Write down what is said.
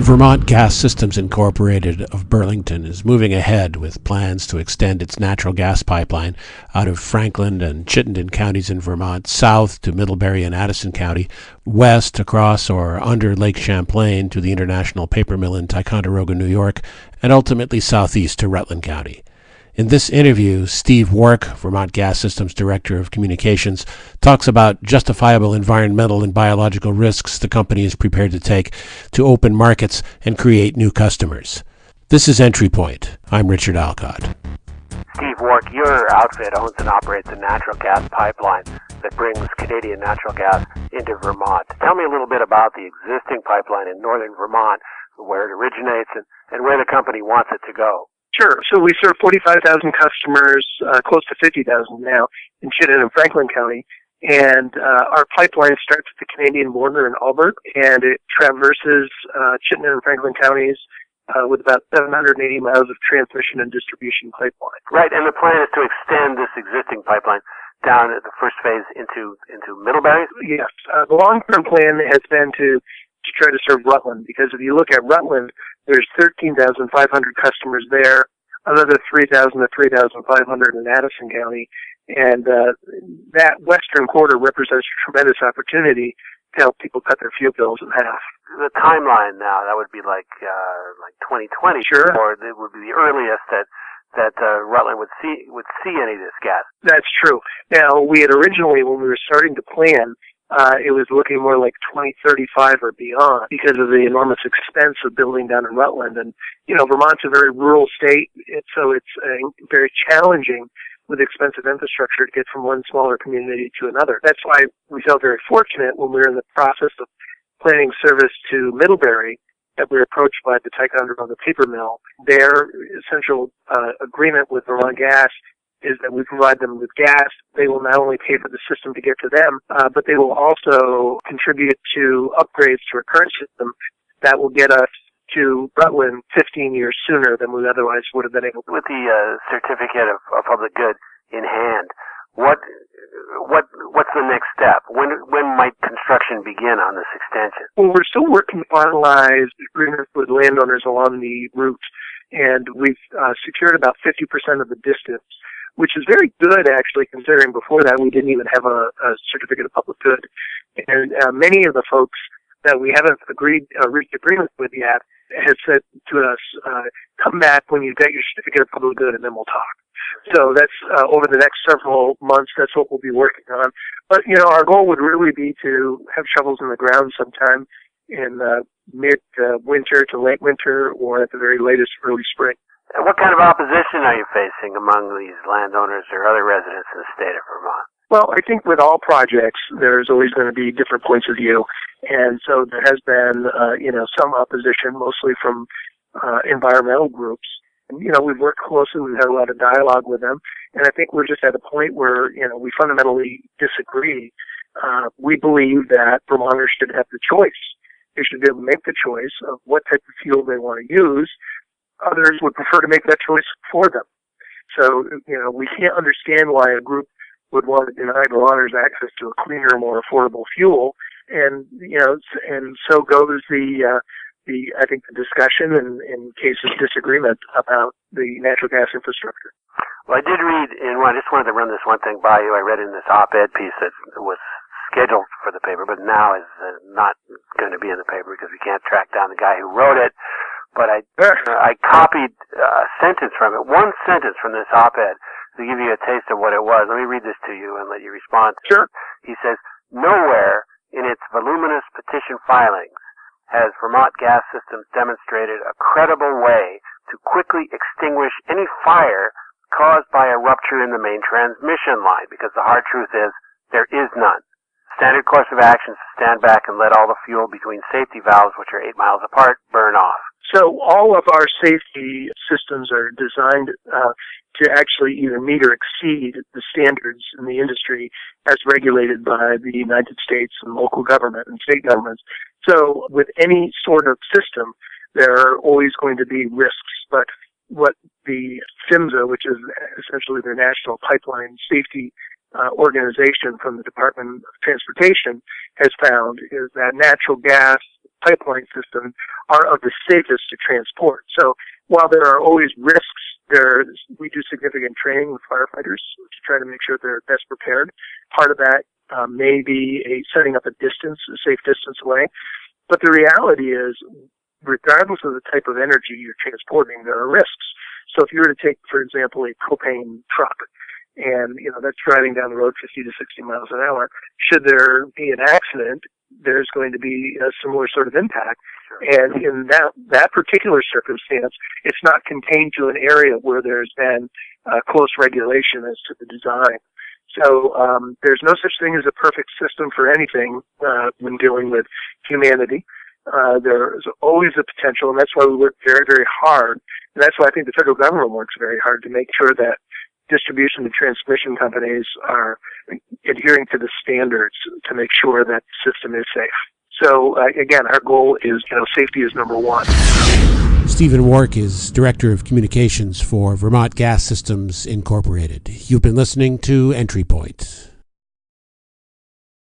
Vermont Gas Systems Inc. of Burlington is moving ahead with plans to extend its natural gas pipeline out of Franklin and Chittenden counties in Vermont, south to Middlebury and Addison County, west across or under Lake Champlain to the International Paper Mill in Ticonderoga, New York, and ultimately southeast to Rutland County. In this interview, Steve Wark, Vermont Gas Systems Director of Communications, talks about justifiable environmental and biological risks the company is prepared to take to open markets and create new customers. This is EntryPoint. I'm Richard Alcott. Steve Wark, your outfit owns and operates a natural gas pipeline that brings Canadian natural gas into Vermont. Tell me a little bit about the existing pipeline in northern Vermont, where it originates and where the company wants it to go. Sure. So we serve 45,000 customers, close to 50,000 now in Chittenden and Franklin County. And our pipeline starts at the Canadian border in Albert, and it traverses Chittenden and Franklin counties with about 780 miles of transmission and distribution pipeline. Right, and the plan is to extend this existing pipeline down at the first phase into Middlebury? Yes. The long-term plan has been to try to serve Rutland, because if you look at Rutland, there's 13,500 customers there, another 3,000 to 3,500 in Addison County, and that western quarter represents a tremendous opportunity to help people cut their fuel bills in half. The timeline now, that would be like 2020, sure, or it would be the earliest that Rutland would see any of this gas. That's true. Now, we had originally, when we were starting to plan, it was looking more like 2035 or beyond because of the enormous expense of building down in Rutland. And, Vermont's a very rural state, so it's very challenging with expensive infrastructure to get from one smaller community to another. That's why we felt very fortunate when we were in the process of planning service to Middlebury that we were approached by the Ticonderoga paper mill. Their essential agreement with Vermont Gas is that we provide them with gas. They will not only pay for the system to get to them, but they will also contribute to upgrades to our current system that will get us to Rutland 15 years sooner than we otherwise would have been able to. With the certificate of public good in hand, what's the next step? When might construction begin on this extension? Well, we're still working to finalize agreements with landowners along the route, and we've secured about 50% of the distance, which is very good, actually, considering before that we didn't even have a certificate of public good. And many of the folks that we haven't reached agreement with yet have said to us, come back when you've got your certificate of public good and then we'll talk. So that's over the next several months, that's what we'll be working on. But, our goal would really be to have shovels in the ground sometime in mid-winter to late winter, or at the very latest, early spring. And what kind of opposition are you facing among these landowners or other residents in the state of Vermont? Well, I think with all projects, there's always going to be different points of view. And so there has been, some opposition, mostly from environmental groups. And, we've worked closely. We've had a lot of dialogue with them. And I think we're just at a point where, we fundamentally disagree. We believe that Vermonters should have the choice. They should be able to make the choice of what type of fuel they want to use. Others would prefer to make that choice for them. So, we can't understand why a group would want to deny Vermonters access to a cleaner, more affordable fuel. And, and so goes the discussion and in case of disagreement about the natural gas infrastructure. Well, I did read, I just wanted to run this one thing by you. I read in this op-ed piece that was scheduled for the paper, but now is not going to be in the paper because we can't track down the guy who wrote it. But I copied a sentence from it, one sentence from this op-ed to give you a taste of what it was. Let me read this to you and let you respond. Sure. He says, nowhere in its voluminous petition filings has Vermont Gas Systems demonstrated a credible way to quickly extinguish any fire caused by a rupture in the main transmission line, because the hard truth is there is none. Standard course of action is to stand back and let all the fuel between safety valves, which are 8 miles apart, burn off. So all of our safety systems are designed to actually either meet or exceed the standards in the industry as regulated by the United States and local government and state governments. So with any sort of system, there are always going to be risks. But what the PHMSA, which is essentially their National Pipeline Safety organization from the Department of Transportation has found is that natural gas pipeline systems are of the safest to transport. So while there are always risks, we do significant training with firefighters to try to make sure they're best prepared. Part of that may be setting up a safe distance away. But the reality is, regardless of the type of energy you're transporting, there are risks. So if you were to take, for example, a propane truck, and that's driving down the road 50 to 60 miles an hour, should there be an accident, there's going to be a similar sort of impact. And in that particular circumstance, it's not contained to an area where there's been close regulation as to the design. So there's no such thing as a perfect system for anything when dealing with humanity. There's always a potential, and that's why we work very, very hard. And that's why I think the federal government works very hard to make sure that distribution and transmission companies are adhering to the standards to make sure that the system is safe. So, again, our goal is, safety is number one. Stephen Wark is Director of Communications for Vermont Gas Systems Incorporated. You've been listening to EntryPoint.